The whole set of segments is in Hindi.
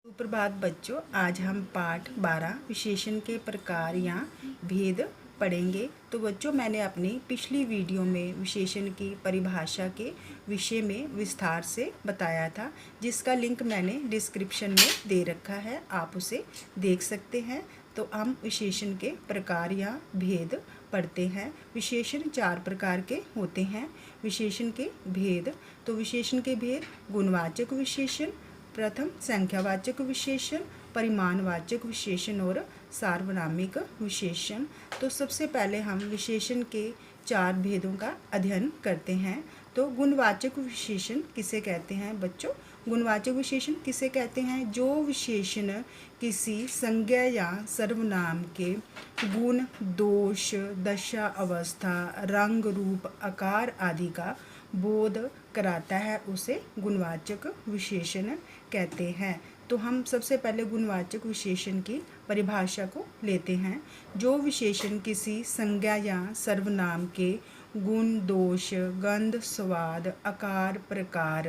सुप्रभात बच्चों, आज हम पाठ 12 विशेषण के प्रकार या भेद पढ़ेंगे। तो बच्चों, मैंने अपनी पिछली वीडियो में विशेषण की परिभाषा के विषय में विस्तार से बताया था, जिसका लिंक मैंने डिस्क्रिप्शन में दे रखा है, आप उसे देख सकते हैं। तो हम विशेषण के प्रकार या भेद पढ़ते हैं। विशेषण 4 प्रकार के होते हैं। विशेषण के भेद, तो विशेषण के भेद: गुणवाचक विशेषण, प्रथम संख्यावाचक विशेषण, परिमाणवाचक विशेषण और सार्वनामिक विशेषण। तो सबसे पहले हम विशेषण के 4 भेदों का अध्ययन करते हैं। तो गुणवाचक विशेषण किसे कहते हैं बच्चों? गुणवाचक विशेषण किसे कहते हैं? जो विशेषण किसी संज्ञा या सर्वनाम के गुण, दोष, दशा, अवस्था, रंग, रूप, आकार आदि का बोध कराता है, उसे गुणवाचक विशेषण कहते हैं। तो हम सबसे पहले गुणवाचक विशेषण की परिभाषा को लेते हैं। जो विशेषण किसी संज्ञा या सर्वनाम के गुण, दोष, गंध, स्वाद, आकार, प्रकार,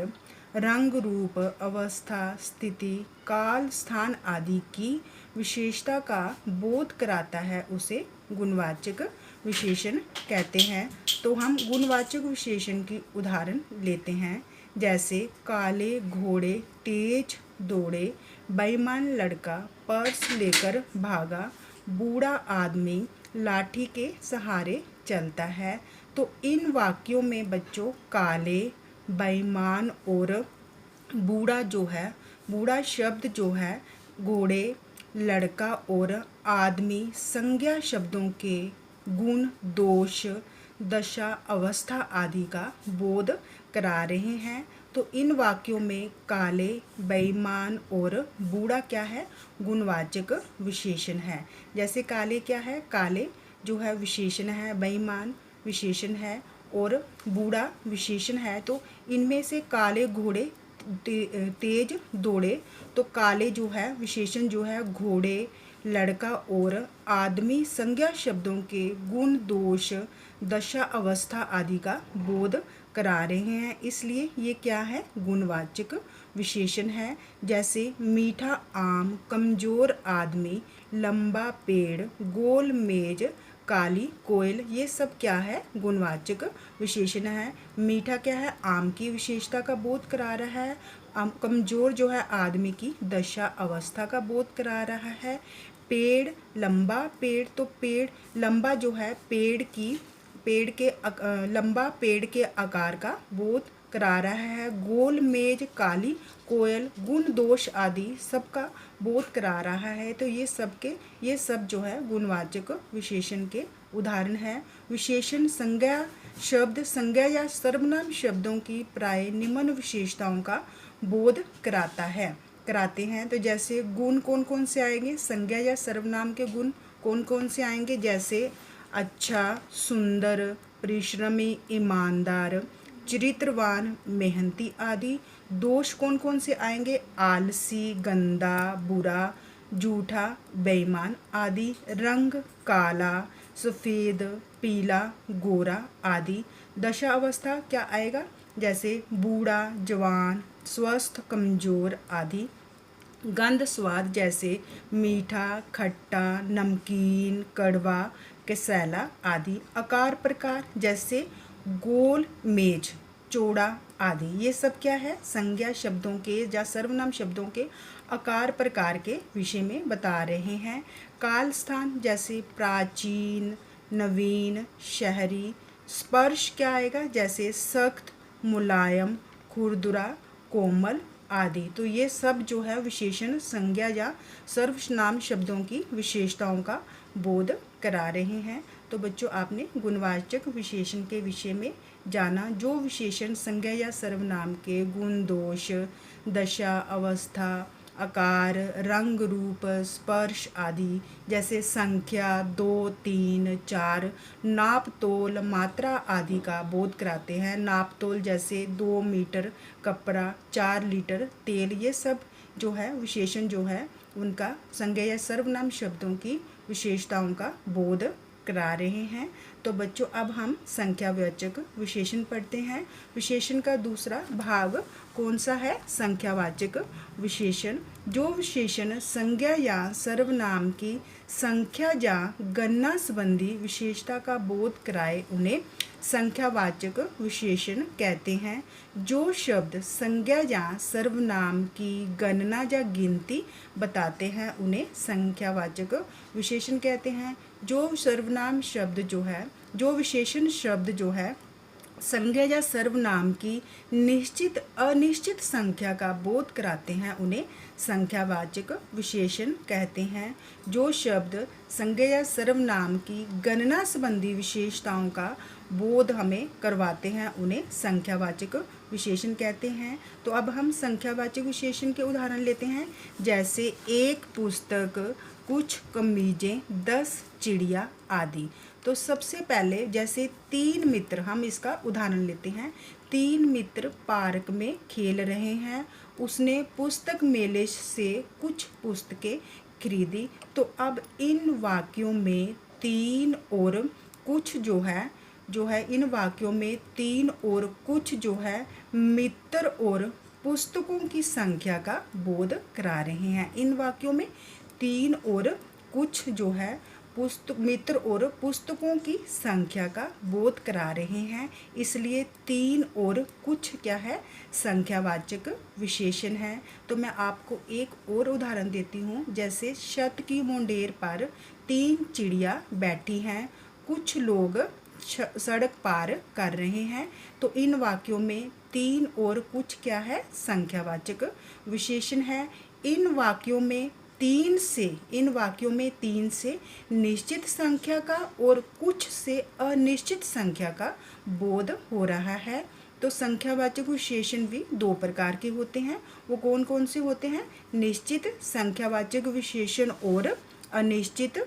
रंग, रूप, अवस्था, स्थिति, काल, स्थान आदि की विशेषता का बोध कराता है, उसे गुणवाचक विशेषण कहते हैं। तो हम गुणवाचक विशेषण की उदाहरण लेते हैं, जैसे काले घोड़े तेज दौड़े, बेईमान लड़का पर्स लेकर भागा, बूढ़ा आदमी लाठी के सहारे चलता है। तो इन वाक्यों में बच्चों काले, बेईमान और बूढ़ा जो है, बूढ़ा शब्द जो है, घोड़े, लड़का और आदमी संज्ञा शब्दों के गुण, दोष, दशा, अवस्था आदि का बोध करा रहे हैं। तो इन वाक्यों में काले, बेईमान और बूढ़ा क्या है? गुणवाचक विशेषण है। जैसे काले क्या है? काले जो है विशेषण है, बेईमान विशेषण है और बूढ़ा विशेषण है। तो इनमें से काले घोड़े तेज दौड़े, तो काले जो है विशेषण जो है घोड़े, लड़का और आदमी संज्ञा शब्दों के गुण, दोष, दशा, अवस्था आदि का बोध करा रहे हैं, इसलिए ये क्या है? गुणवाचक विशेषण है। जैसे मीठा आम, कमजोर आदमी, लंबा पेड़, गोल मेज, काली कोयल, ये सब क्या है? गुणवाचक विशेषण है। मीठा क्या है? आम की विशेषता का बोध करा रहा है। कमजोर जो है आदमी की दशा अवस्था का बोध करा रहा है। पेड़, लंबा पेड़, तो पेड़ लंबा जो है लंबा पेड़ के आकार का बोध करा रहा है। गोल मेज, काली कोयल, गुण, दोष आदि सबका बोध करा रहा है। तो ये सब जो है गुणवाचक विशेषण के उदाहरण है। विशेषण संज्ञा शब्द, संज्ञा या सर्वनाम शब्दों की प्राय निम्न विशेषताओं का बोध कराते हैं। तो जैसे गुण कौन कौन से आएंगे? संज्ञा या सर्वनाम के गुण कौन कौन से आएंगे? जैसे अच्छा, सुंदर, परिश्रमी, ईमानदार, चरित्रवान, मेहनती आदि। दोष कौन कौन से आएंगे? आलसी, गंदा, बुरा, झूठा, बेईमान आदि। रंग काला, सफ़ेद, पीला, गोरा आदि। दशा अवस्था क्या आएगा? जैसे बूढ़ा, जवान, स्वस्थ, कमजोर आदि। गंध स्वाद, जैसे मीठा, खट्टा, नमकीन, कड़वा, कसैला आदि। आकार प्रकार, जैसे गोल, मेज, चौड़ा आदि। ये सब क्या है? संज्ञा शब्दों के या सर्वनाम शब्दों के आकार प्रकार के विषय में बता रहे हैं। काल स्थान, जैसे प्राचीन, नवीन, शहरी। स्पर्श क्या आएगा? जैसे सख्त, मुलायम, खुरदुरा, कोमल आदि। तो ये सब जो है विशेषण संज्ञा या सर्वनाम शब्दों की विशेषताओं का बोध करा रहे हैं। तो बच्चों, आपने गुणवाचक विशेषण के विषय में जाना। जो विशेषण संज्ञा या सर्वनाम के गुण, दोष, दशा, अवस्था, आकार, रंग, रूप, स्पर्श आदि, जैसे संख्या 2, 3, 4, नाप तोल, मात्रा आदि का बोध कराते हैं। नाप तोल जैसे 2 मीटर कपड़ा, 4 लीटर तेल, ये सब जो है विशेषण जो है उनका संज्ञा या सर्वनाम शब्दों की विशेषताओं का बोध करा रहे हैं। तो बच्चों अब हम संख्यावाचक विशेषण पढ़ते हैं। विशेषण का दूसरा भाग कौन सा है? संख्यावाचक विशेषण। जो विशेषण संज्ञा या सर्वनाम की संख्या या गणना संबंधी विशेषता का बोध कराए उन्हें संख्यावाचक विशेषण कहते हैं। जो शब्द संज्ञा या सर्वनाम की गणना या गिनती बताते हैं उन्हें संख्यावाचक विशेषण कहते हैं। जो सर्वनाम शब्द जो है, जो विशेषण शब्द जो है संज्ञा या सर्वनाम की निश्चित अनिश्चित संख्या का बोध कराते हैं उन्हें संख्यावाचक विशेषण कहते हैं। जो शब्द संज्ञा या सर्वनाम की गणना संबंधी विशेषताओं का बोध हमें करवाते हैं उन्हें संख्यावाचक विशेषण कहते हैं। तो अब हम संख्यावाचक विशेषण के उदाहरण लेते हैं, जैसे एक पुस्तक, कुछ कमीजें, 10 चिड़िया आदि। तो सबसे पहले जैसे 3 मित्र, हम इसका उदाहरण लेते हैं। 3 मित्र पार्क में खेल रहे हैं। उसने पुस्तक मेले से कुछ पुस्तकें खरीदी। तो अब इन वाक्यों में 3 और कुछ जो है इन वाक्यों में 3 और कुछ जो है मित्र और पुस्तकों की संख्या का बोध करा रहे हैं। इन वाक्यों में 3 और कुछ जो है मित्र और पुस्तकों की संख्या का बोध करा रहे हैं, इसलिए 3 और कुछ क्या है? संख्यावाचक विशेषण है। तो मैं आपको एक और उदाहरण देती हूँ, जैसे छत की मुंडेर पर 3 चिड़िया बैठी हैं। कुछ लोग सड़क पार कर रहे हैं। तो इन वाक्यों में 3 और कुछ क्या है? संख्यावाचक विशेषण है। इन वाक्यों में 3 से निश्चित संख्या का और कुछ से अनिश्चित संख्या का बोध हो रहा है। तो संख्यावाचक विशेषण भी 2 प्रकार के होते हैं। वो कौन कौन से होते हैं? निश्चित संख्यावाचक विशेषण और अनिश्चित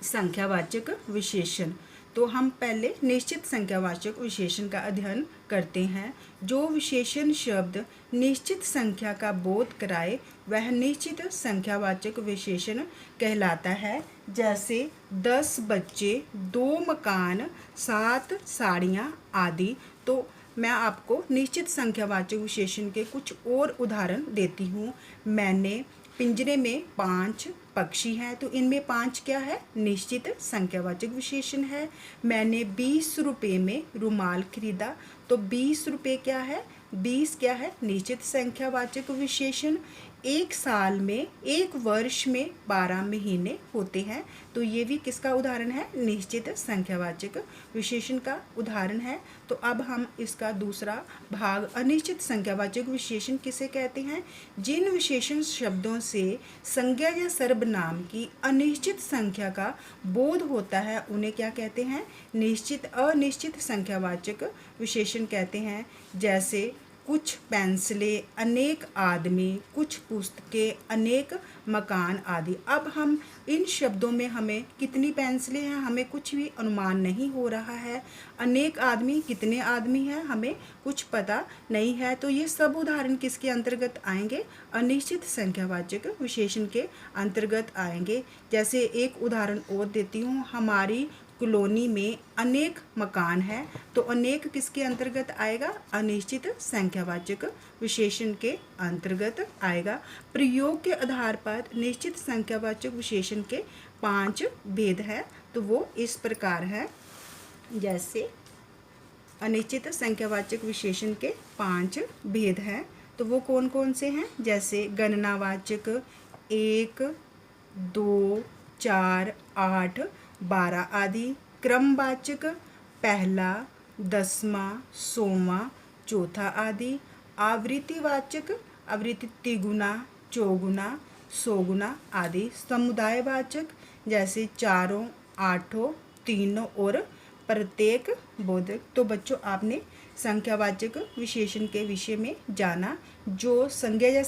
संख्यावाचक विशेषण। तो हम पहले निश्चित संख्यावाचक विशेषण का अध्ययन करते हैं। जो विशेषण शब्द निश्चित संख्या का बोध कराए वह निश्चित संख्यावाचक विशेषण कहलाता है। जैसे 10 बच्चे, 2 मकान, 7 साड़ियाँ आदि। तो मैं आपको निश्चित संख्यावाचक विशेषण के कुछ और उदाहरण देती हूँ। मैंने पिंजरे में 5 पक्षी हैं। तो इनमें 5 क्या है? निश्चित संख्यावाचक विशेषण है। मैंने 20 रुपये में रुमाल खरीदा। तो 20 रुपये क्या है? 20 क्या है? निश्चित संख्यावाचक विशेषण। एक साल में, एक वर्ष में 12 महीने होते हैं। तो ये भी किसका उदाहरण है? निश्चित संख्यावाचक विशेषण का उदाहरण है। तो अब हम इसका दूसरा भाग अनिश्चित संख्यावाचक विशेषण किसे कहते हैं? जिन विशेषण शब्दों से संज्ञा या सर्वनाम की अनिश्चित संख्या का बोध होता है उन्हें क्या कहते हैं? निश्चित अनिश्चित संख्यावाचक विशेषण कहते हैं। जैसे कुछ पेंसिलें, अनेक आदमी, कुछ पुस्तकें, अनेक मकान आदि। अब हम इन शब्दों में हमें कितनी पेंसिलें हैं हमें कुछ भी अनुमान नहीं हो रहा है। अनेक आदमी, कितने आदमी हैं हमें कुछ पता नहीं है। तो ये सब उदाहरण किसके अंतर्गत आएंगे? अनिश्चित संख्यावाचक विशेषण के अंतर्गत आएंगे। जैसे एक उदाहरण और देती हूँ, हमारी कॉलोनी में अनेक मकान हैं। तो अनेक किसके अंतर्गत आएगा? अनिश्चित संख्यावाचक विशेषण के अंतर्गत आएगा। प्रयोग के आधार पर निश्चित संख्यावाचक विशेषण के 5 भेद हैं। तो वो इस प्रकार है। जैसे अनिश्चित संख्यावाचक विशेषण के 5 भेद हैं। तो वो कौन कौन से हैं? जैसे गणनावाचक 1, 2, 4, 8, 12 आदि। क्रमवाचक 1, 10वां, 100वां, 4था आदि। आवृत्तिवाचक आवृत्ति 3 4 100 आदि। समुदायवाचक जैसे 4, 8, 3 और प्रत्येक बोधक। तो बच्चों आपने संख्यावाचक विशेषण के विषय में जाना। जो संज्ञा या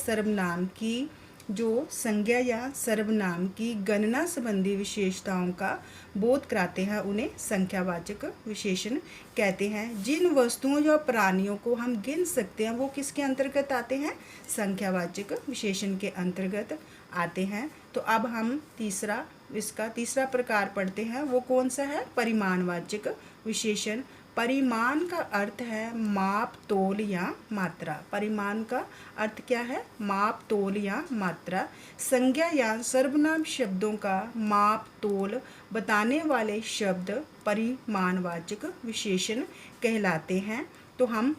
सर्वनाम की गणना संबंधी विशेषताओं का बोध कराते हैं उन्हें संख्यावाचक विशेषण कहते हैं। जिन वस्तुओं या प्राणियों को हम गिन सकते हैं वो किसके अंतर्गत आते हैं? संख्यावाचक विशेषण के अंतर्गत आते हैं। तो अब हम तीसरा इसका तीसरा प्रकार पढ़ते हैं, वो कौन सा है? परिमाणवाचक विशेषण। परिमाण का अर्थ है माप, तोल या मात्रा। परिमाण का अर्थ क्या है? माप, तोल या मात्रा। संज्ञा या सर्वनाम शब्दों का माप, तोल बताने वाले शब्द परिमाणवाचक विशेषण कहलाते हैं। तो हम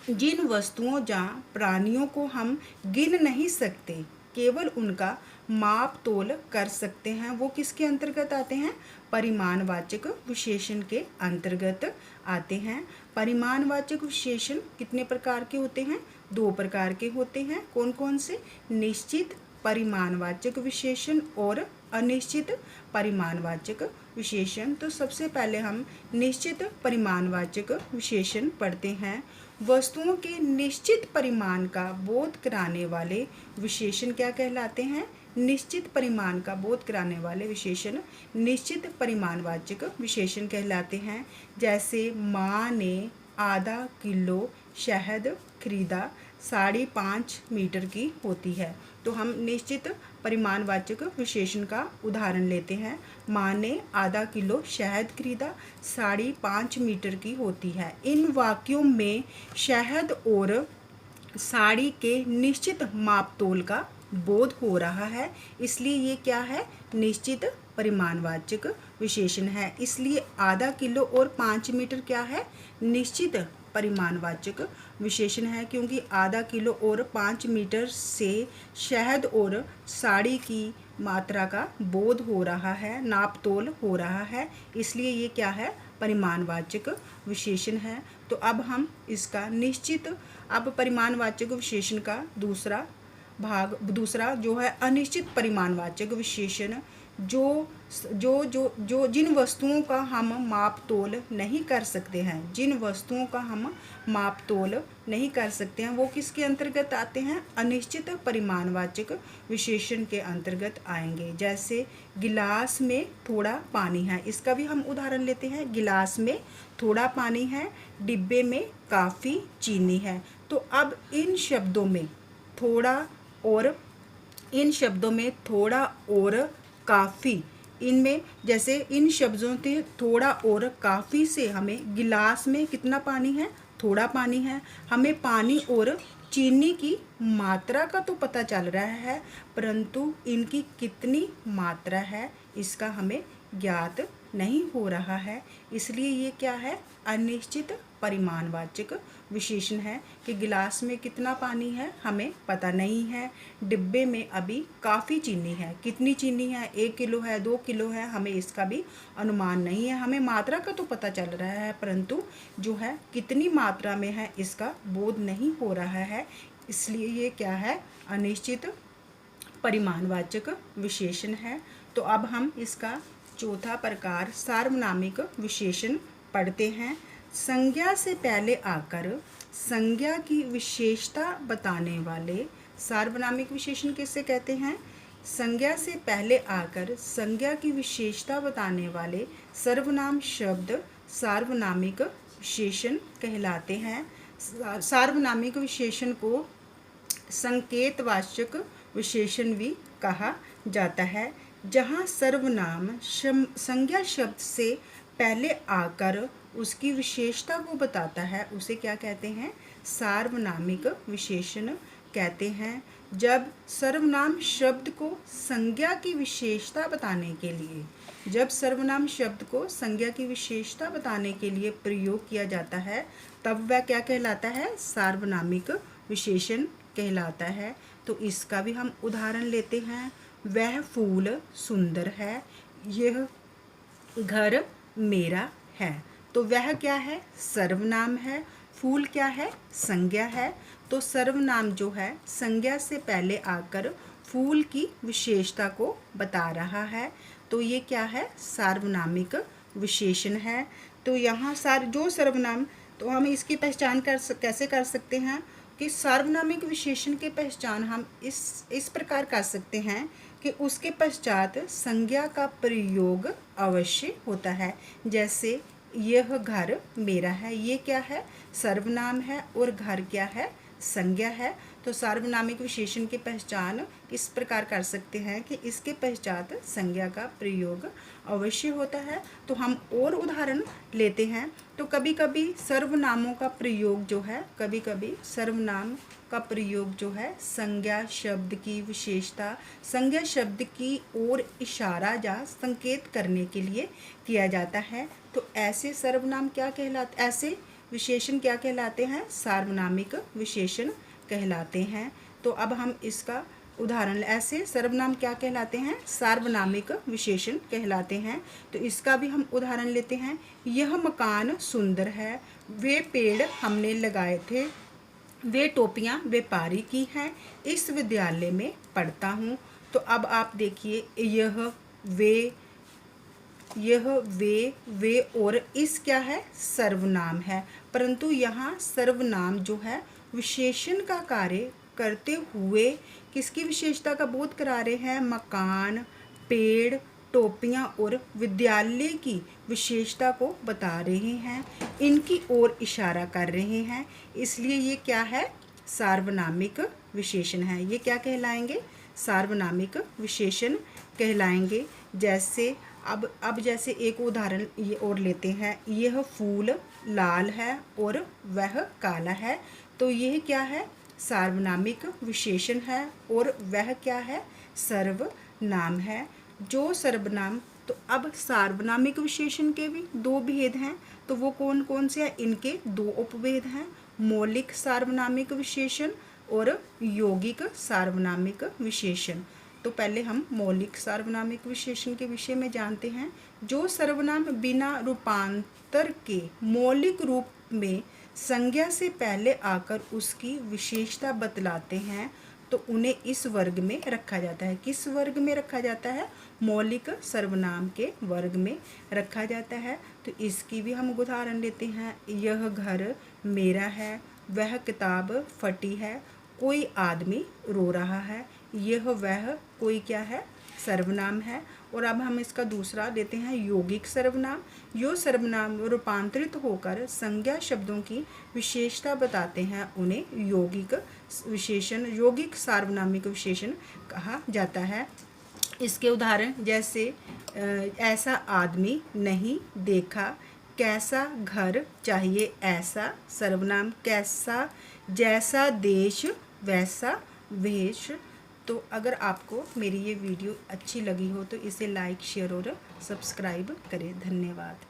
जिन वस्तुओं या प्राणियों को हम गिन नहीं सकते, केवल उनका माप तोल कर सकते हैं, वो किसके अंतर्गत आते हैं? परिमाणवाचक विशेषण के अंतर्गत आते हैं। परिमाणवाचक विशेषण कितने प्रकार के होते हैं? 2 प्रकार के होते हैं। कौन कौन से? निश्चित परिमाणवाचक विशेषण और अनिश्चित परिमाणवाचक विशेषण। तो सबसे पहले हम निश्चित परिमाणवाचक विशेषण पढ़ते हैं। वस्तुओं के निश्चित परिमाण का बोध कराने वाले विशेषण क्या कहलाते हैं? निश्चित परिमाण का बोध कराने वाले विशेषण निश्चित परिमाणवाचक विशेषण कहलाते हैं। जैसे माँ ने आधा किलो शहद खरीदा, 5.5 मीटर की होती है। तो हम निश्चित परिमाणवाचक विशेषण का उदाहरण लेते हैं। माँ ने आधा किलो शहद खरीदा, 5.5 मीटर की होती है। इन वाक्यों में शहद और साड़ी के निश्चित माप तोल का बोध हो रहा है, इसलिए ये क्या है? निश्चित परिमाणवाचक विशेषण है। इसलिए आधा किलो और 5 मीटर क्या है? निश्चित परिमाणवाचक विशेषण है, क्योंकि आधा किलो और 5 मीटर से शहद और साड़ी की मात्रा का बोध हो रहा है, नाप तोल हो रहा है, इसलिए ये क्या है? परिमाणवाचक विशेषण है। तो अब हम इसका निश्चित, अब परिमाणवाचक विशेषण का दूसरा जो है अनिश्चित परिमाणवाचक विशेषण। जो जिन वस्तुओं का हम माप तोल नहीं कर सकते हैं, जिन वस्तुओं का हम माप तोल नहीं कर सकते हैं, वो किसके अंतर्गत आते हैं? अनिश्चित परिमाणवाचक विशेषण के अंतर्गत आएंगे। जैसे गिलास में थोड़ा पानी है, इसका भी हम उदाहरण लेते हैं। गिलास में थोड़ा पानी है, डिब्बे में काफ़ी चीनी है। तो अब इन शब्दों में थोड़ा और काफ़ी, इनमें जैसे इन शब्दों से थोड़ा और काफ़ी से हमें गिलास में कितना पानी है? थोड़ा पानी है। हमें पानी और चीनी की मात्रा का तो पता चल रहा है, परंतु इनकी कितनी मात्रा है इसका हमें ज्ञात नहीं हो रहा है, इसलिए ये क्या है? अनिश्चित परिमाणवाचक विशेषण है कि गिलास में कितना पानी है हमें पता नहीं है, डिब्बे में अभी काफ़ी चीनी है, कितनी चीनी है? 1 किलो है, 2 किलो है, हमें इसका भी अनुमान नहीं है। हमें मात्रा का तो पता चल रहा है, परंतु जो है कितनी मात्रा में है इसका बोध नहीं हो रहा है, इसलिए ये क्या है? अनिश्चित परिमाणवाचक विशेषण है। तो अब हम इसका चौथा प्रकार सार्वनामिक विशेषण पढ़ते हैं। संज्ञा से पहले आकर संज्ञा की विशेषता बताने वाले सार्वनामिक विशेषण किसे कहते हैं? संज्ञा से पहले आकर संज्ञा की विशेषता बताने वाले सर्वनाम शब्द सार्वनामिक विशेषण कहलाते हैं। सार्वनामिक विशेषण को संकेतवाचक विशेषण भी कहा जाता है। जहाँ सर्वनाम संज्ञा शब्द से पहले आकर उसकी विशेषता को बताता है, उसे क्या कहते हैं? सार्वनामिक विशेषण कहते हैं। जब सर्वनाम शब्द को संज्ञा की विशेषता बताने के लिए, जब सर्वनाम शब्द को संज्ञा की विशेषता बताने के लिए प्रयोग किया जाता है, तब वह क्या कहलाता है? सार्वनामिक विशेषण कहलाता है। तो इसका भी हम उदाहरण लेते हैं। वह फूल सुंदर है, यह घर मेरा है। तो वह क्या है? सर्वनाम है। फूल क्या है? संज्ञा है। तो सर्वनाम जो है संज्ञा से पहले आकर फूल की विशेषता को बता रहा है, तो ये क्या है? सार्वनामिक विशेषण है। तो यहाँ जो सर्वनाम, तो हम इसकी पहचान कैसे कर सकते हैं कि सार्वनामिक विशेषण की पहचान हम इस प्रकार कर सकते हैं कि उसके पश्चात संज्ञा का प्रयोग अवश्य होता है। जैसे यह घर मेरा है, ये क्या है? सर्वनाम है, और घर क्या है? संज्ञा है। तो सार्वनामिक विशेषण की पहचान इस प्रकार कर सकते हैं कि इसके पश्चात संज्ञा का प्रयोग अवश्य होता है। तो हम और उदाहरण लेते हैं। तो कभी कभी सर्वनामों का प्रयोग जो है, कभी कभी सर्वनाम का प्रयोग जो है संज्ञा शब्द की विशेषता, संज्ञा शब्द की ओर इशारा या संकेत करने के लिए किया जाता है। तो ऐसे सर्वनाम क्या कहलाते, ऐसे विशेषण क्या कहलाते हैं? सार्वनामिक विशेषण कहलाते हैं। तो अब हम इसका उदाहरण, ऐसे सर्वनाम क्या कहलाते हैं? सार्वनामिक विशेषण कहलाते हैं। तो इसका भी हम उदाहरण लेते हैं। यह मकान सुंदर है, वे पेड़ हमने लगाए थे, वे टोपियाँ व्यापारी की हैं, इस विद्यालय में पढ़ता हूँ। तो अब आप देखिए, यह, वे और इस क्या है? सर्वनाम है। परंतु यहाँ सर्वनाम जो है विशेषण का कार्य करते हुए किसकी विशेषता का बोध करा रहे हैं? मकान, पेड़, टोपियाँ और विद्यालय की विशेषता को बता रहे हैं, इनकी ओर इशारा कर रहे हैं। इसलिए ये क्या है? सार्वनामिक विशेषण है। ये क्या कहलाएंगे? सार्वनामिक विशेषण कहलाएंगे। जैसे अब जैसे एक उदाहरण ये और लेते हैं। यह फूल लाल है और वह काला है। तो यह क्या है? सार्वनामिक विशेषण है और वह क्या है? सर्वनाम है। जो सर्वनाम, तो अब सार्वनामिक विशेषण के भी दो भेद हैं। तो वो कौन कौन से हैं? इनके दो उपभेद हैं, मौलिक सार्वनामिक विशेषण और यौगिक सार्वनामिक विशेषण। तो पहले हम मौलिक सार्वनामिक विशेषण के विषय में जानते हैं। जो सर्वनाम बिना रूपांतर के मौलिक रूप में संज्ञा से पहले आकर उसकी विशेषता बतलाते हैं, तो उन्हें इस वर्ग में रखा जाता है। किस वर्ग में रखा जाता है? मौलिक सर्वनाम के वर्ग में रखा जाता है। तो इसकी भी हम उदाहरण लेते हैं। यह घर मेरा है, वह किताब फटी है, कोई आदमी रो रहा है। यह वह कोई क्या है? सर्वनाम है। और अब हम इसका दूसरा लेते हैं, यौगिक सर्वनाम। यो सर्वनाम रूपांतरित होकर संज्ञा शब्दों की विशेषता बताते हैं, उन्हें यौगिक विशेषण, यौगिक सार्वनामिक विशेषण कहा जाता है। इसके उदाहरण जैसे ऐसा आदमी नहीं देखा, कैसा घर चाहिए, ऐसा सर्वनाम, कैसा, जैसा देश वैसा वेश। तो अगर आपको मेरी ये वीडियो अच्छी लगी हो तो इसे लाइक, शेयर और सब्सक्राइब करें। धन्यवाद।